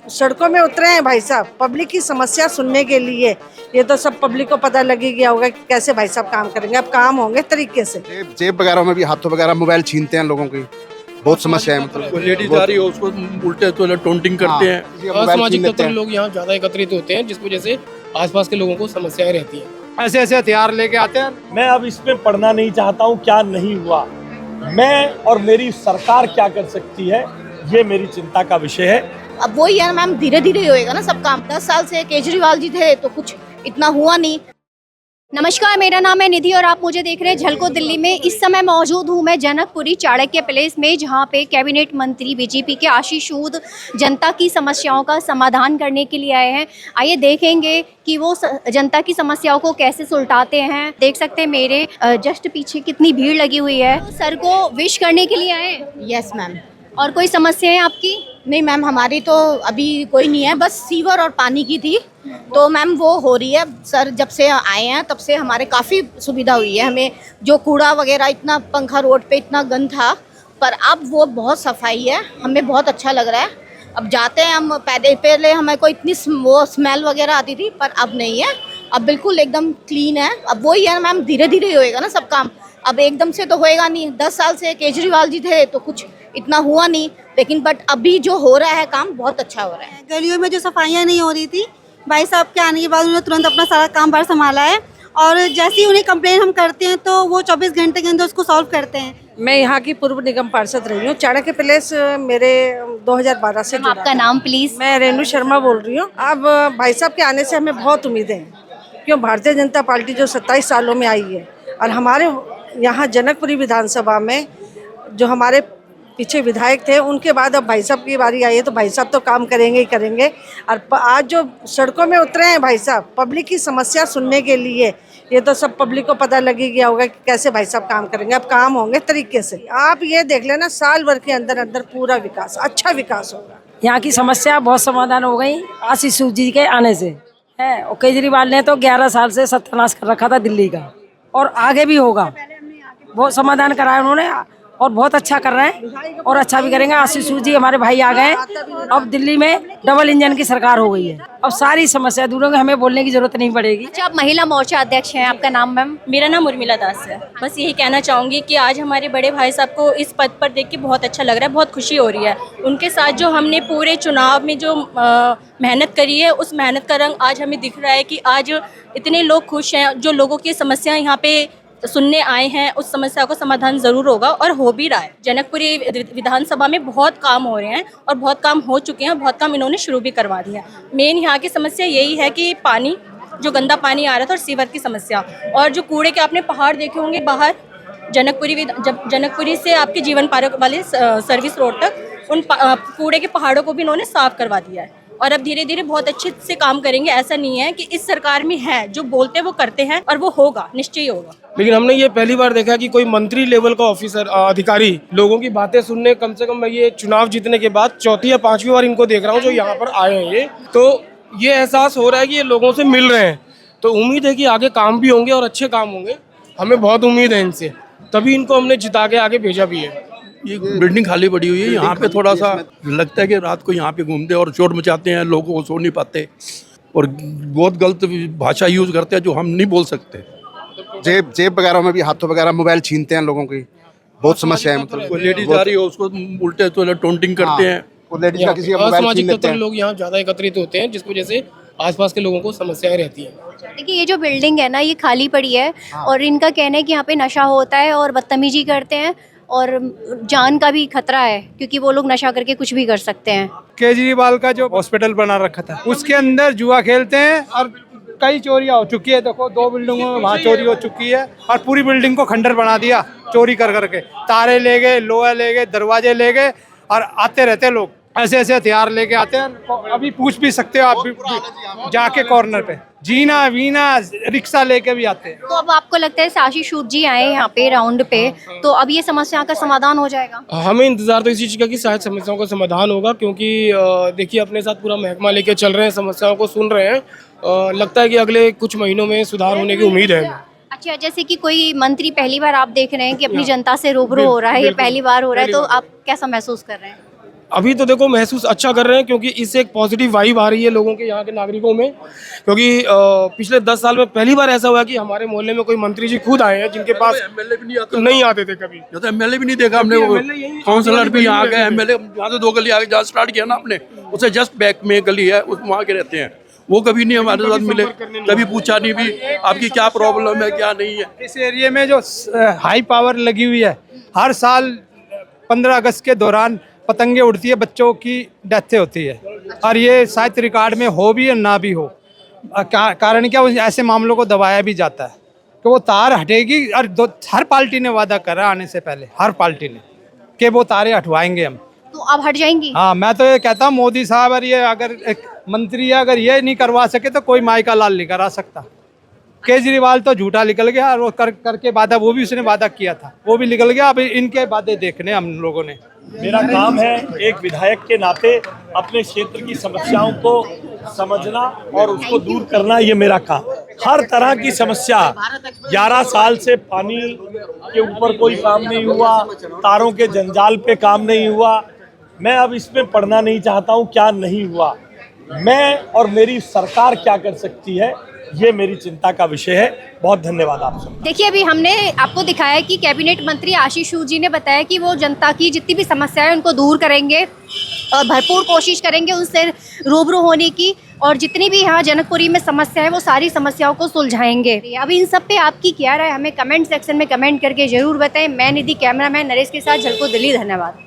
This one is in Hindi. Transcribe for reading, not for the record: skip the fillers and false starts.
सड़कों में उतरे हैं भाई साहब पब्लिक की समस्या सुनने के लिए। ये तो सब पब्लिक को पता लग ही गया होगा कि कैसे भाई साहब काम करेंगे। अब काम होंगे तरीके से। जेब वगैरह में भी हाथों वगैरह मोबाइल छीनते हैं लोगों की, बहुत समस्या है। मतलब लेडीज जा रही हो उसको उल्टे तो टोंटिंग करते हैं। असामाजिक तत्व लोग यहाँ ज्यादा एकत्रित होते हैं, जिसकी वजह से आसपास के लोगों को समस्याएं रहती हैं। ऐसे ऐसे हथियार लेके आते हैं। मैं अब इसमें पढ़ना नहीं चाहता हूँ क्या नहीं हुआ, मैं और मेरी सरकार क्या कर सकती है, ये मेरी चिंता का विषय है। अब वही है मैम, धीरे धीरे होएगा ना सब काम। 10 साल से केजरीवाल जी थे तो कुछ इतना हुआ नहीं। नमस्कार, मेरा नाम है निधि और आप मुझे देख रहे हैं झलको दिल्ली में। इस समय मौजूद हूँ मैं जनकपुरी चाणक्य प्लेस में, जहाँ पे कैबिनेट मंत्री बीजेपी के आशीष सूद जनता की समस्याओं का समाधान करने के लिए आए हैं। आइए देखेंगे कि वो जनता की समस्याओं को कैसे सुलझाते हैं। देख सकते हैं मेरे जस्ट पीछे कितनी भीड़ लगी हुई है। सर को विश करने के लिए आए हैं। Yes ma'am. और कोई समस्या है आपकी? नहीं मैम, हमारी तो अभी कोई नहीं है, बस सीवर और पानी की थी तो मैम वो हो रही है। सर जब से आए हैं तब से हमारे काफ़ी सुविधा हुई है। हमें जो कूड़ा वगैरह इतना पंखा रोड पे इतना गंद था, पर अब वो बहुत सफाई है, हमें बहुत अच्छा लग रहा है। अब जाते हैं हम पहले हमें को इतनी वो स्मेल वगैरह आती थी, पर अब नहीं है, अब बिल्कुल एकदम क्लीन है। अब वही है मैम, धीरे धीरे होएगा ना सब काम, अब एकदम से तो होएगा नहीं। 10 साल से केजरीवाल जी थे तो कुछ इतना हुआ नहीं, लेकिन बट अभी जो हो रहा है काम बहुत अच्छा हो रहा है। गलियों में जो सफाइयाँ नहीं हो रही थी, भाई साहब के आने के बाद उन्होंने तुरंत अपना सारा काम बाहर संभाला है, और जैसे ही उन्हें कंप्लेन हम करते हैं तो वो 24 घंटे के अंदर उसको सॉल्व करते हैं। मैं यहाँ की पूर्व निगम पार्षद रही हूँ। चाणक्य प्लेस मेरे 2012 से जुड़ा आपका था। नाम प्लीज? मैं रेणु शर्मा बोल रही हूँ। अब भाई साहब के आने से हमें बहुत उम्मीदें हैं, क्यों भारतीय जनता पार्टी जो 27 सालों में आई है, और हमारे यहाँ जनकपुरी विधानसभा में जो हमारे पीछे विधायक थे, उनके बाद अब भाई साहब की बारी आई है, तो भाई साहब तो काम करेंगे ही करेंगे। और आज जो सड़कों में उतरे हैं भाई साहब पब्लिक की समस्या सुनने के लिए, ये तो सब पब्लिक को पता लग ही गया होगा कि कैसे भाई साहब काम करेंगे। अब काम होंगे तरीके से। आप ये देख लेना, साल भर के अंदर अंदर पूरा विकास, अच्छा विकास होगा। यहाँ की समस्या बहुत समाधान हो गई आशीष सूद जी के आने से है। और केजरीवाल ने तो 11 साल से सत्यानाश कर रखा था दिल्ली का, और आगे भी होगा। बहुत समाधान कराया उन्होंने और बहुत अच्छा कर रहे हैं और अच्छा भी करेंगे। आशीष सूद जी हमारे भाई आ गए, अब दिल्ली में डबल इंजन की सरकार हो गई है, अब सारी समस्या दूर होगी, हमें बोलने की जरूरत नहीं पड़ेगी। अच्छा, आप महिला मोर्चा अध्यक्ष हैं, आपका नाम मैम? मेरा नाम उर्मिला दास है। बस यही कहना चाहूँगी कि आज हमारे बड़े भाई साहब को इस पद पर देख के बहुत अच्छा लग रहा है, बहुत खुशी हो रही है। उनके साथ जो हमने पूरे चुनाव में जो मेहनत करी है, उस मेहनत का रंग आज हमें दिख रहा है कि आज इतने लोग खुश हैं। जो लोगों की समस्याएं यहाँ पे सुनने आए हैं, उस समस्या का समाधान ज़रूर होगा और हो भी रहा है। जनकपुरी विधानसभा में बहुत काम हो रहे हैं और बहुत काम हो चुके हैं, बहुत काम इन्होंने शुरू भी करवा दिया। मेन यहाँ की समस्या यही है कि पानी, जो गंदा पानी आ रहा था, और सीवर की समस्या, और जो कूड़े के आपने पहाड़ देखे होंगे बाहर जनकपुरी से आपके जीवन पार्क वाले सर्विस रोड तक, उन कूड़े के पहाड़ों को भी इन्होंने साफ करवा दिया है। और अब धीरे धीरे बहुत अच्छे से काम करेंगे। ऐसा नहीं है कि इस सरकार में है, जो बोलते हैं वो करते हैं, और वो होगा, निश्चय होगा। लेकिन हमने ये पहली बार देखा कि कोई मंत्री लेवल का ऑफिसर अधिकारी लोगों की बातें सुनने, कम से कम मैं ये चुनाव जीतने के बाद 4थी या 5वीं बार इनको देख रहा हूँ जो यहाँ पर आए हैं। ये तो ये एहसास हो रहा है कि ये लोगों से मिल रहे हैं, तो उम्मीद है कि आगे काम भी होंगे और अच्छे काम होंगे। हमें बहुत उम्मीद है इनसे, तभी इनको हमने जिता के आगे भेजा भी है। ये बिल्डिंग खाली पड़ी हुई है, यहाँ पे थोड़ा सा लगता है कि रात को यहाँ पे घूमते और शोर मचाते हैं, लोगों को सो नहीं पाते और बहुत गलत भाषा यूज करते हैं जो हम नहीं बोल सकते। जेब वगैरह में भी हाथों वगैरह मोबाइल छीनते हैं लोगों की, बहुत समस्या है। मतलब लेडीज जा रही हो उसको उल्टे तो टोंटिंग करते हैं। लेडीज का किसी का मोबाइल छीन असामाजिक लेते तत्व हैं। लोग यहाँ ज्यादा एकत्रित होते हैं, जिसकी वजह से आसपास के लोगों को समस्याएं रहती हैं। देखिए, ये जो बिल्डिंग है ना, ये खाली पड़ी है, और इनका कहना है कि यहाँ पे नशा होता है और बदतमीजी करते हैं, और जान का भी खतरा है, क्योंकि वो लोग नशा करके कुछ भी कर सकते हैं। केजरीवाल का जो हॉस्पिटल बना रखा था, उसके अंदर जुआ खेलते हैं और कई चोरियां हो चुकी है। देखो 2 बिल्डिंगों में वहाँ चोरी हो चुकी है, और पूरी बिल्डिंग को खंडर बना दिया चोरी कर करके। तारे ले गए, लोहा ले गए, दरवाजे ले गए, और आते रहते लोग ऐसे ऐसे हथियार लेके आते हैं। अभी पूछ भी सकते हो आप भी जाके कॉर्नर पे, जीना वीना रिक्शा लेके भी आते हैं। तो अब आपको लगता है आशीष सूद जी आए यहाँ पे राउंड पे, तो अब ये समस्या का समाधान हो जाएगा? हमें इंतजार तो इसी चीज़ का कि शायद समस्याओं का समाधान होगा, क्योंकि देखिए अपने साथ पूरा महकमा लेके चल रहे हैं, समस्याओं को सुन रहे हैं। लगता है कि अगले कुछ महीनों में सुधार होने की उम्मीद है। अच्छा, जैसे कि कोई मंत्री पहली बार आप देख रहे हैं कि अपनी जनता से रूबरू हो रहा है, ये पहली बार हो रहा है, तो आप कैसा महसूस कर रहे हैं? अभी तो देखो महसूस अच्छा कर रहे हैं, क्योंकि इससे एक पॉजिटिव वाइब आ रही है लोगों के, यहाँ के नागरिकों में। क्योंकि पिछले 10 साल में पहली बार ऐसा हुआ कि हमारे मोहल्ले में कोई मंत्री जी खुद आए हैं, जिनके पास एमएलए भी नहीं आते, नहीं आते थे कभी। तो एमएलए भी नहीं देखा हमने, वो काउंसलर भी यहाँ गए, एमएलए यहाँ से 2 गली आगे जहाँ स्टार्ट किया ना आपने, उससे जस्ट बैक में गली है, उस वहाँ के रहते हैं, वो कभी नहीं हमारे साथ मिले, कभी पूछा नहीं भी आपकी क्या प्रॉब्लम है क्या नहीं है। इस एरिया में जो हाई पावर लगी हुई है, हर साल 15 अगस्त के दौरान पतंगे उड़ती है, बच्चों की डेथ होती है, और ये शायद रिकॉर्ड में हो भी या ना भी हो। कारण क्या, ऐसे मामलों को दबाया भी जाता है कि वो तार हटेगी, और हर पार्टी ने वादा करा आने से पहले, हर पार्टी ने, कि वो तारें हटवाएंगे हम। तो अब हट जाएंगी? हाँ, मैं तो ये कहता हूँ मोदी साहब, और ये अगर एक मंत्री है, अगर ये नहीं करवा सके तो कोई माई का लाल नहीं करा सकता। केजरीवाल तो झूठा निकल गया, और वो करके वादा, वो भी उसने वादा किया था, वो भी निकल गया। अब इनके वादे देखने हम लोगों ने। मेरा काम है एक विधायक के नाते अपने क्षेत्र की समस्याओं को समझना और उसको दूर करना, ये मेरा काम। हर तरह की समस्या, 11 साल से पानी के ऊपर कोई काम नहीं हुआ, तारों के जंजाल पे काम नहीं हुआ। मैं अब इसमें पढ़ना नहीं चाहता हूँ क्या नहीं हुआ, मैं और मेरी सरकार क्या कर सकती है, ये मेरी चिंता का विषय है। बहुत धन्यवाद आप सब। देखिए, अभी हमने आपको दिखाया कि कैबिनेट मंत्री आशीष सूद जी ने बताया कि वो जनता की जितनी भी समस्याएं उनको दूर करेंगे और भरपूर कोशिश करेंगे उनसे रूबरू होने की, और जितनी भी यहाँ जनकपुरी में समस्या है वो सारी समस्याओं को सुलझाएंगे। अभी इन सब पे आपकी क्या राय, हमें कमेंट सेक्शन में कमेंट करके जरूर बताएं। मैं निधि, कैमरामैन नरेश के साथ, झलको दिल्ली। धन्यवाद।